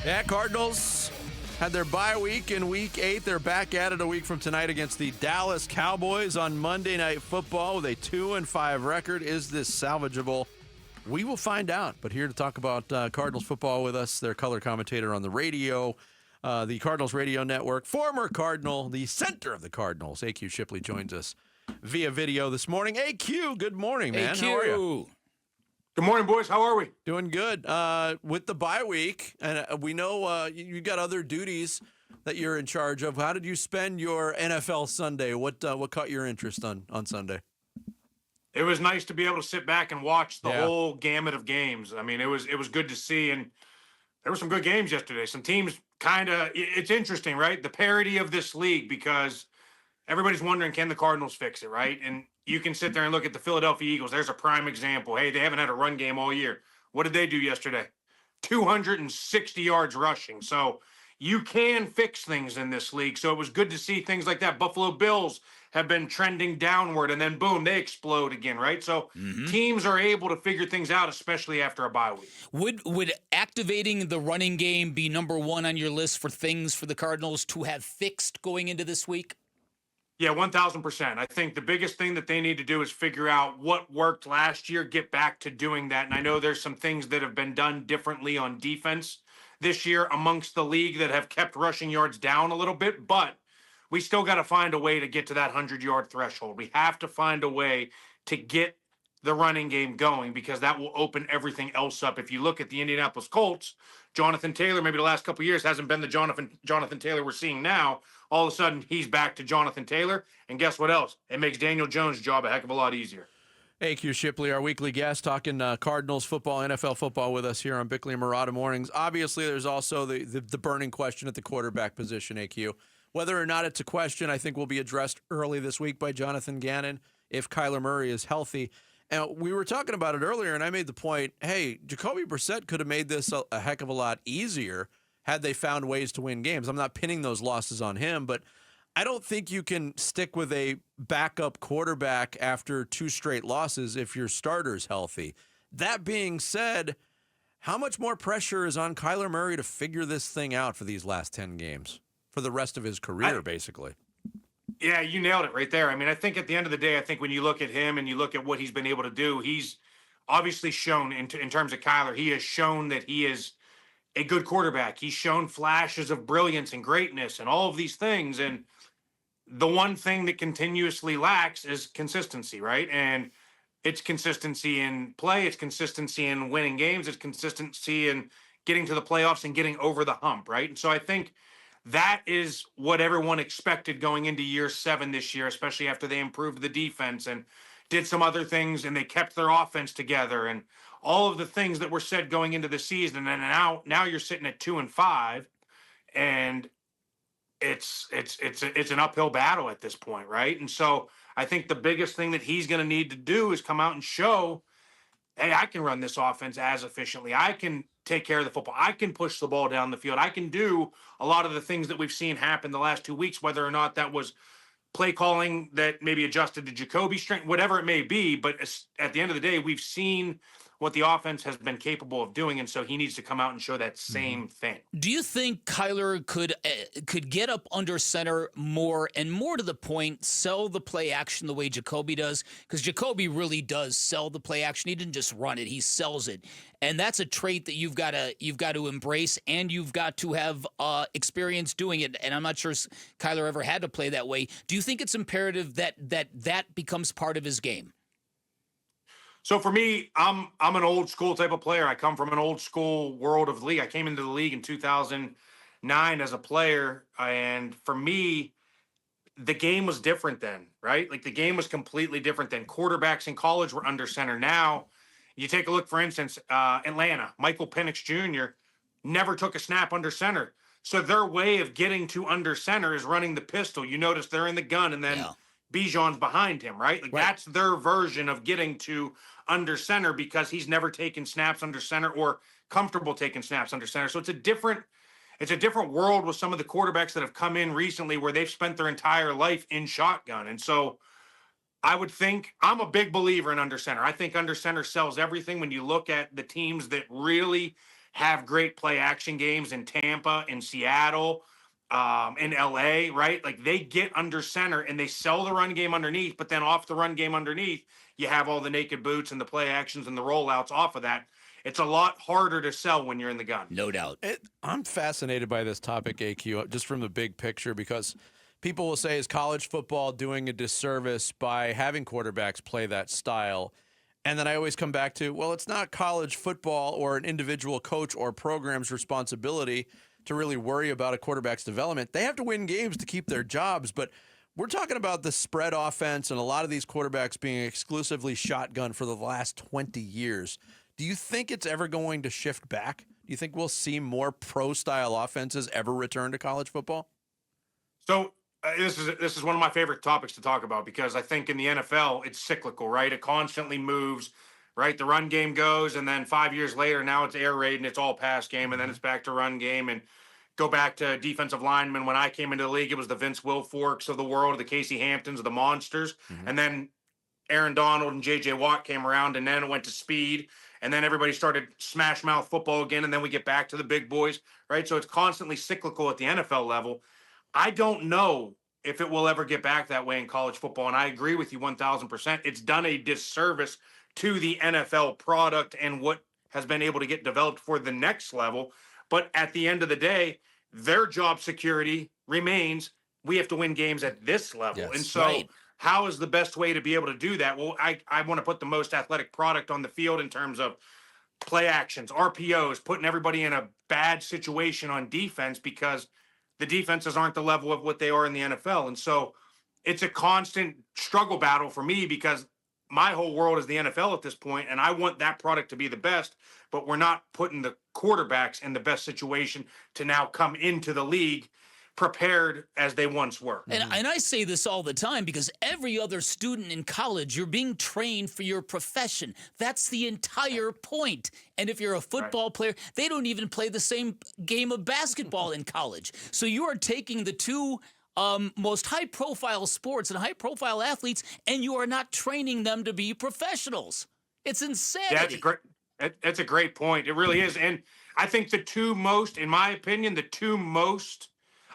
Yeah, Cardinals had their bye week in Week 8. They're back at it a week from tonight against the Dallas Cowboys on Monday Night Football with a 2-5 record. Is this salvageable? We will find out. But here to talk about Cardinals football with us, their color commentator on the radio, the Cardinals Radio Network, former Cardinal, the center of the Cardinals, AQ Shipley, joins us via video this morning. AQ, good morning, man. AQ. How are you? Good morning, boys. How are we? Doing good. With the bye week, and we know you got other duties that you're in charge of. How did you spend your NFL Sunday? What caught your interest on Sunday? It was nice to be able to sit back and watch the whole gamut of games. I mean, it was good to see, and there were some good games yesterday. Some teams it's interesting, right? The parity of this league, because everybody's wondering, can the Cardinals fix it, right? And you can sit there and look at the Philadelphia Eagles. There's a prime example. Hey, they haven't had a run game all year. What did they do yesterday? 260 yards rushing. So you can fix things in this league. So it was good to see things like that. Buffalo Bills have been trending downward, and then boom, they explode again, right? So teams are able to figure things out, especially after a bye week. Would activating the running game be number one on your list for things for the Cardinals to have fixed going into this week? Yeah, 1,000%. I think the biggest thing that they need to do is figure out what worked last year, get back to doing that. And I know there's some things that have been done differently on defense this year amongst the league that have kept rushing yards down a little bit, but we still got to find a way to get to that 100-yard threshold. We have to find a way to get the running game going, because that will open everything else up. If you look at the Indianapolis Colts, Jonathan Taylor, maybe the last couple of years, hasn't been the Jonathan Taylor we're seeing now. All of a sudden, he's back to Jonathan Taylor. And guess what else? It makes Daniel Jones' job a heck of a lot easier. AQ Shipley, our weekly guest, talking Cardinals football, NFL football with us here on Bickley Marotta Mornings. Obviously, there's also the burning question at the quarterback position, AQ. Whether or not it's a question, I think will be addressed early this week by Jonathan Gannon if Kyler Murray is healthy. And we were talking about it earlier, and I made the point, hey, Jacoby Brissett could have made this a heck of a lot easier had they found ways to win games. I'm not pinning those losses on him, but I don't think you can stick with a backup quarterback after 2 straight losses if your starter's healthy. That being said, how much more pressure is on Kyler Murray to figure this thing out for these last 10 games, for the rest of his career, basically? Yeah, you nailed it right there. I mean, I think at the end of the day, I think when you look at him and you look at what he's been able to do, he's obviously shown in terms of Kyler, he has shown that he is a good quarterback. He's shown flashes of brilliance and greatness and all of these things. And the one thing that continuously lacks is consistency, right? And it's consistency in play. It's consistency in winning games. It's consistency in getting to the playoffs and getting over the hump, right? And so I think that is what everyone expected going into year 7 this year, especially after they improved the defense and did some other things and they kept their offense together and all of the things that were said going into the season. And now you're sitting at 2-5, and it's an uphill battle at this point, right? And so I think the biggest thing that he's going to need to do is come out and show, hey, I can run this offense as efficiently. I can take care of the football. I can push the ball down the field. I can do a lot of the things that we've seen happen the last 2 weeks, whether or not that was play calling that maybe adjusted to Jacoby's strength, whatever it may be. But at the end of the day, we've seen what the offense has been capable of doing, and so he needs to come out and show that same thing. Do you think Kyler could get up under center more, and more to the point, sell the play action the way Jacoby does? Because Jacoby really does sell the play action. He didn't just run it; he sells it, and that's a trait that you've got to embrace, and you've got to have experience doing it. And I'm not sure Kyler ever had to play that way. Do you think it's imperative that becomes part of his game? So for me, I'm an old school type of player. I come from an old school world of the league. I came into the league in 2009 as a player. And for me, the game was different then, right? Like the game was completely different then. Quarterbacks in college were under center. Now, you take a look, for instance, Atlanta, Michael Penix Jr. never took a snap under center. So their way of getting to under center is running the pistol. You notice they're in the gun and then Bijan's behind him, right? Like that's their version of getting to under center, because he's never taken snaps under center or comfortable taking snaps under center. So it's a different world with some of the quarterbacks that have come in recently where they've spent their entire life in shotgun. And so I would think, I'm a big believer in under center. I think under center sells everything when you look at the teams that really have great play action games in Tampa, in Seattle, in LA, right? Like they get under center and they sell the run game underneath, but then off the run game underneath, you have all the naked boots and the play actions and the rollouts off of that. It's a lot harder to sell when you're in the gun. No doubt. I'm fascinated by this topic, AQ, just from the big picture, because people will say, is college football doing a disservice by having quarterbacks play that style? And then I always come back to, well, it's not college football or an individual coach or program's responsibility to really worry about a quarterback's development. They have to win games to keep their jobs, but we're talking about the spread offense and a lot of these quarterbacks being exclusively shotgun for the last 20 years. Do you think it's ever going to shift back? Do you think we'll see more pro-style offenses ever return to college football? So this is one of my favorite topics to talk about, because I think in the NFL it's cyclical, right? It constantly moves, right? The run game goes, and then 5 years later, now it's air raid and it's all pass game, and then it's back to run game. And go back to defensive linemen. When I came into the league, it was the Vince Wilforks of the world, the Casey Hamptons, of the monsters, and then Aaron Donald and J.J. Watt came around, and then it went to speed, and then everybody started smash mouth football again, and then we get back to the big boys, right? So it's constantly cyclical at the NFL level. I don't know if it will ever get back that way in college football, and I agree with you 1,000%. It's done a disservice to the NFL product and what has been able to get developed for the next level. But at the end of the day, their job security remains, we have to win games at this level. Yes, and so how is the best way to be able to do that? Well, I want to put the most athletic product on the field in terms of play actions, RPOs, putting everybody in a bad situation on defense, because the defenses aren't the level of what they are in the NFL. And so it's a constant struggle battle for me, because my whole world is the NFL at this point, and I want that product to be the best, but we're not putting the quarterbacks in the best situation to now come into the league prepared as they once were. And I say this all the time, because every other student in college, you're being trained for your profession. That's the entire point. And if you're a football player, they don't even play the same game of basketball in college. So you are taking the two most high-profile sports and high-profile athletes, and you are not training them to be professionals. It's insanity. Yeah, that's a great point. It really is. And I think the two most, in my opinion, the two most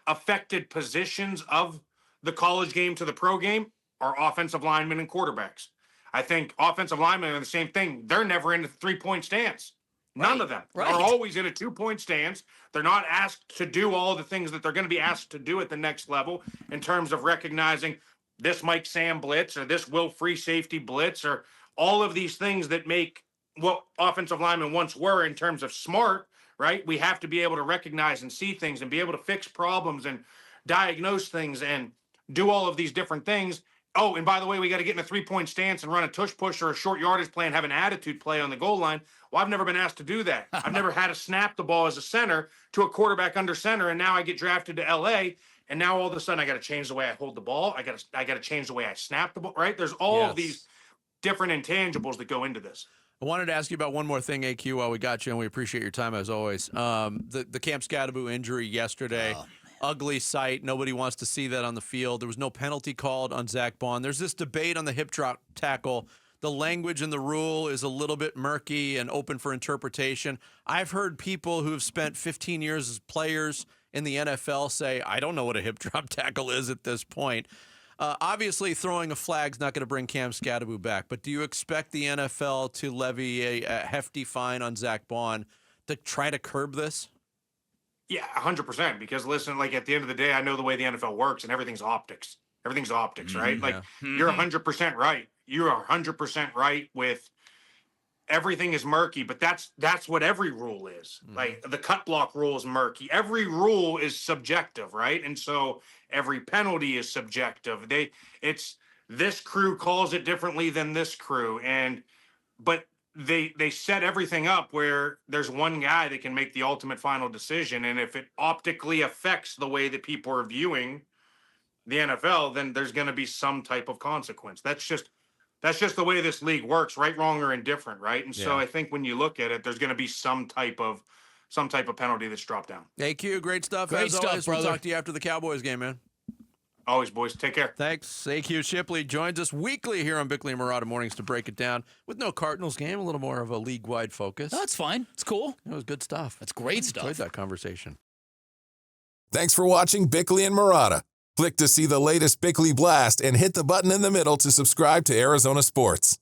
affected positions of the college game to the pro game are offensive linemen and quarterbacks. I think offensive linemen are the same thing. They're never in a 3-point stance. None of them are always in a 2-point stance. They're not asked to do all the things that they're going to be asked to do at the next level in terms of recognizing this Mike Sam blitz or this Will Free safety blitz, or all of these things that make what offensive linemen once were in terms of smart, right? We have to be able to recognize and see things and be able to fix problems and diagnose things and do all of these different things. Oh, and by the way, we got to get in a 3-point stance and run a tush push or a short yardage play and have an attitude play on the goal line. Well, I've never been asked to do that. I've never had to snap the ball as a center to a quarterback under center, and now I get drafted to LA, and now all of a sudden I got to change the way I hold the ball. I got to change the way I snap the ball, right? There's all of these different intangibles that go into this. I wanted to ask you about one more thing, AQ, while we got you, and we appreciate your time as always. The Cam Scadaboo injury yesterday. Ugly sight. Nobody wants to see that on the field. There was no penalty called on Zach Bond. There's this debate on the hip drop tackle. The language in the rule is a little bit murky and open for interpretation. I've heard people who've spent 15 years as players in the NFL say, I don't know what a hip drop tackle is at this point. Obviously, throwing a flag's not going to bring Cam Scadaboo back, but do you expect the NFL to levy a hefty fine on Zach Bond to try to curb this? Yeah, 100%. Because listen, like at the end of the day, I know the way the NFL works, and everything's optics. Everything's optics, right? Like you're 100% right. You are 100% right with everything is murky, but that's what every rule is. Like the cut block rule is murky. Every rule is subjective, right? And so every penalty is subjective. It's this crew calls it differently than this crew, but they set everything up where there's one guy that can make the ultimate final decision, and if it optically affects the way that people are viewing the NFL, then there's going to be some type of consequence. That's just the way this league works, right, wrong, or indifferent, right? And so I think when you look at it, there's going to be some type of penalty that's dropped down. AQ, great stuff. Great as stuff, always, brother. We'll talk to you after the Cowboys game, man. Always, boys. Take care. Thanks. AQ Shipley joins us weekly here on Bickley Marotta Mornings to break it down with no Cardinals game, a little more of a league-wide focus. No, that's fine. It's cool. It was good stuff. That's great stuff. Enjoyed that conversation. Thanks for watching Bickley and Marotta. Click to see the latest Bickley Blast and hit the button in the middle to subscribe to Arizona Sports.